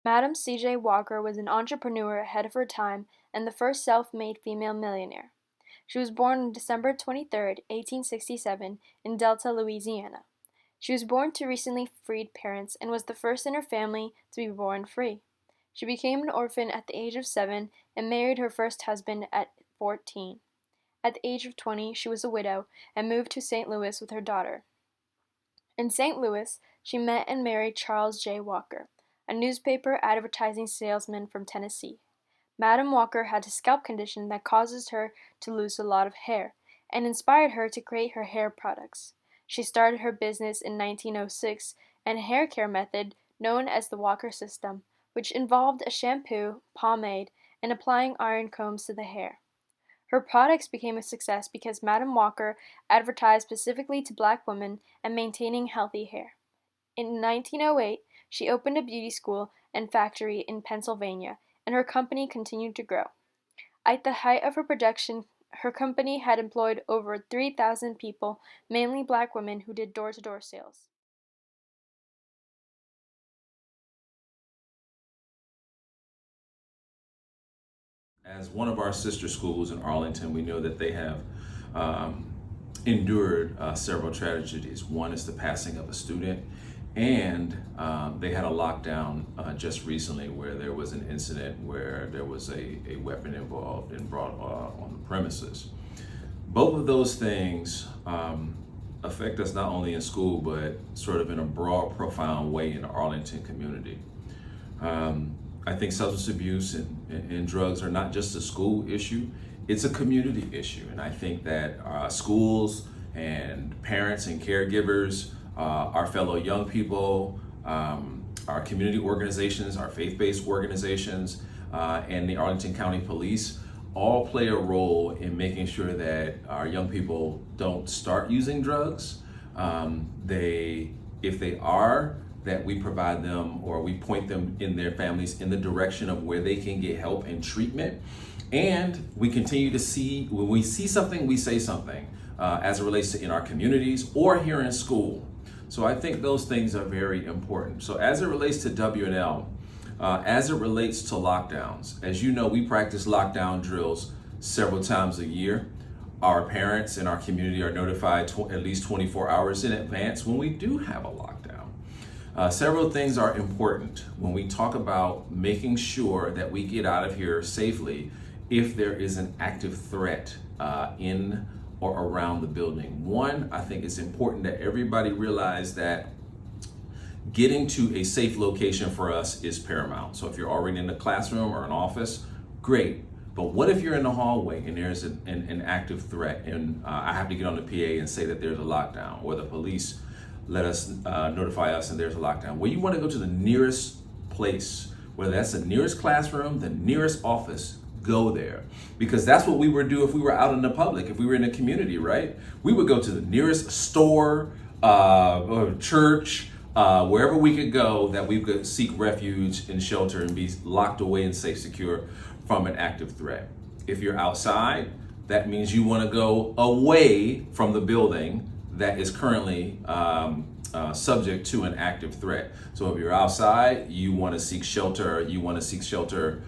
Madam C.J. Walker was an entrepreneur ahead of her time and the first self-made female millionaire. She was born on December 23, 1867, in Delta, Louisiana. She was born to recently freed parents and was the first in her family to be born free. She became an orphan at the age of 7 and married her first husband at 14. At the age of 20, she was a widow and moved to St. Louis with her daughter. In St. Louis, she met and married Charles J. Walker, a newspaper advertising salesman from Tennessee. Madam Walker had a scalp condition that causes her to lose a lot of hair, and inspired her to create her hair products. She started her business in 1906 and a hair care method known as the Walker system, which involved a shampoo, pomade, and applying iron combs to the hair. Her products became a success because Madam Walker advertised specifically to black women and maintaining healthy hair. In 1908, she opened a beauty school and factory in Pennsylvania, and her company continued to grow. At the height of her production, her company had employed over 3,000 people, mainly black women who did door-to-door sales. As one of our sister schools in Arlington, we know that they have um, endured several tragedies. One is the passing of a student, and they had a lockdown just recently where there was an incident where there was a weapon involved and brought on the premises. Both of those things affect us not only in school, but sort of in a broad, profound way in the Arlington community. I think substance abuse and drugs are not just a school issue, it's a community issue. And I think that schools and parents and caregivers, our fellow young people, our community organizations, our faith-based organizations, and the Arlington County Police all play a role in making sure that our young people don't start using drugs. If they are, that we provide them or we point them in their families in the direction of where they can get help and treatment. And we continue to see, when we see something, we say something as it relates to in our communities or here in school. So I think those things are very important. So as it relates to WNL, as it relates to lockdowns, as you know, we practice lockdown drills several times a year. Our parents in our community are notified at least 24 hours in advance when we do have a lockdown. Several things are important when we talk about making sure that we get out of here safely if there is an active threat in or around the building. One, I think it's important that everybody realize that getting to a safe location for us is paramount. So if you're already in a classroom or an office, great. But what if you're in the hallway and there's an active threat and I have to get on the PA and say that there's a lockdown, or the police let us notify us and there's a lockdown? Well, you want to go to the nearest place, whether that's the nearest classroom, the nearest office, go there. Because that's what we would do if we were out in the public, if we were in a community, right? We would go to the nearest store, or church, wherever we could go that we could seek refuge and shelter and be locked away and safe, secure from an active threat. If you're outside, that means you want to go away from the building that is currently subject to an active threat. So if you're outside, you want to seek shelter. You want to seek shelter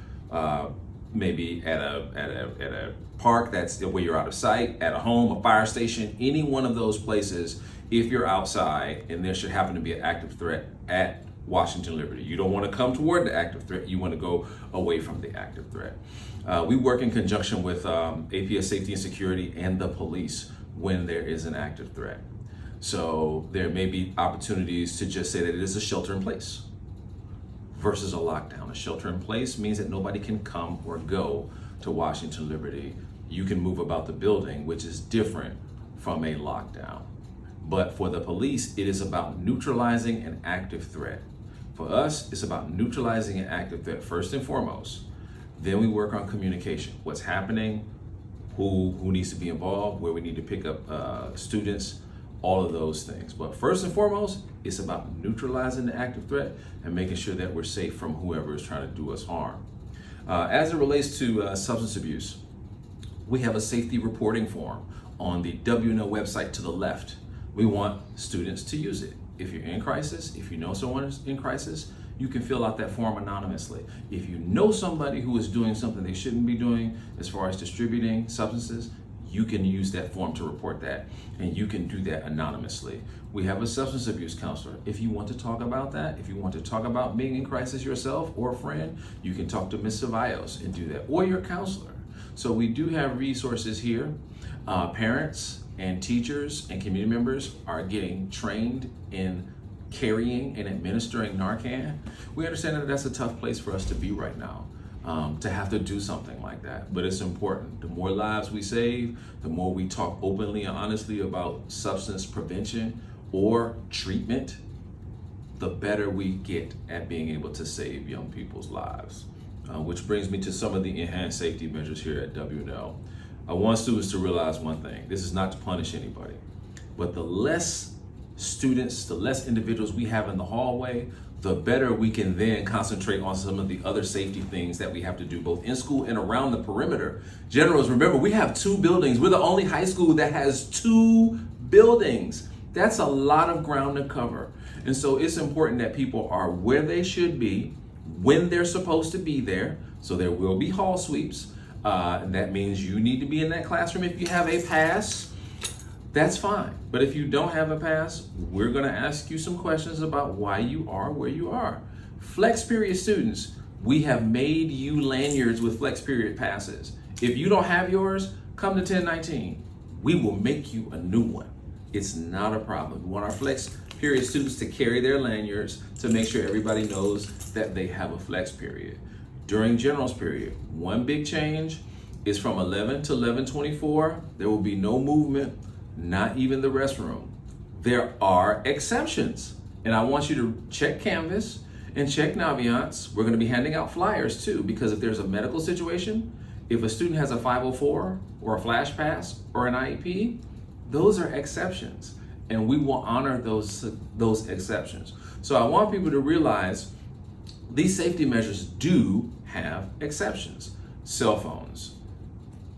maybe at a park that's where you're out of sight, at a home, a fire station, any one of those places. If you're outside and there should happen to be an active threat at Washington Liberty, you don't want to come toward the active threat. You want to go away from the active threat. We work in conjunction with APS Safety and Security and the police when there is an active threat. So there may be opportunities to just say that it is a shelter in place versus a lockdown. A shelter in place means that nobody can come or go to Washington Liberty. You can move about the building, which is different from a lockdown. But for the police, it is about neutralizing an active threat. For us, it's about neutralizing an active threat first and foremost. Then we work on communication. What's happening, who needs to be involved, where we need to pick up students, all of those things. But first and foremost, it's about neutralizing the active threat and making sure that we're safe from whoever is trying to do us harm. As it relates to substance abuse, we have a safety reporting form on the WNO website to the left. We want students to use it. If you're in crisis, if you know someone is in crisis, you can fill out that form anonymously. If you know somebody who is doing something they shouldn't be doing as far as distributing substances, you can use that form to report that, and you can do that anonymously. We have a substance abuse counselor. If you want to talk about that, if you want to talk about being in crisis yourself or a friend, you can talk to Ms. Ceballos and do that, or your counselor. So we do have resources here. Parents and teachers and community members are getting trained in carrying and administering Narcan. We understand that that's a tough place for us to be right now. To have to do something like that, but it's important. The more lives we save, the more we talk openly and honestly about substance prevention or treatment, the better we get at being able to save young people's lives. Which brings me to some of the enhanced safety measures here at WNL. I want students to realize one thing: this is not to punish anybody, but the less students, the less individuals we have in the hallway, the better we can then concentrate on some of the other safety things that we have to do both in school and around the perimeter. Generals, remember, we have 2 buildings. We're the only high school that has 2 buildings. That's a lot of ground to cover. And so it's important that people are where they should be, when they're supposed to be there. So there will be hall sweeps. And that means you need to be in that classroom if you have a pass. That's fine. But if you don't have a pass, we're going to ask you some questions about why you are where you are. Flex period students, we have made you lanyards with flex period passes. If you don't have yours, come to 1019. We will make you a new one. It's not a problem. We want our flex period students to carry their lanyards to make sure everybody knows that they have a flex period. During generals period, one big change is from 11 to 11:24. There will be no movement, not even the restroom. There are exceptions. And I want you to check Canvas and check Naviance. We're going to be handing out flyers too, because if there's a medical situation, if a student has a 504 or a flash pass or an IEP, those are exceptions. And we will honor those exceptions. So I want people to realize these safety measures do have exceptions. Cell phones.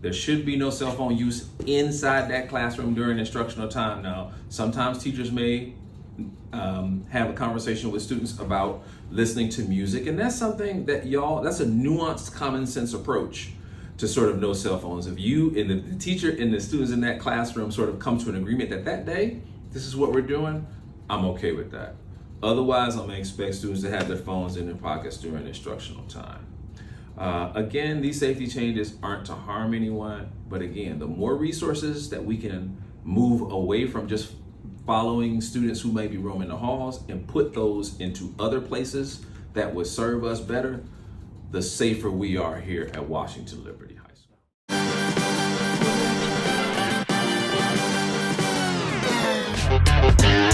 There should be no cell phone use inside that classroom during instructional time. Now, sometimes teachers may have a conversation with students about listening to music, and that's something that that's a nuanced common sense approach to sort of no cell phones. If you and the teacher and the students in that classroom sort of come to an agreement that day, this is what we're doing, I'm okay with that. Otherwise, I'm gonna expect students to have their phones in their pockets during instructional time. Again, these safety changes aren't to harm anyone, but again, the more resources that we can move away from just following students who may be roaming the halls and put those into other places that would serve us better, the safer we are here at Washington Liberty High School.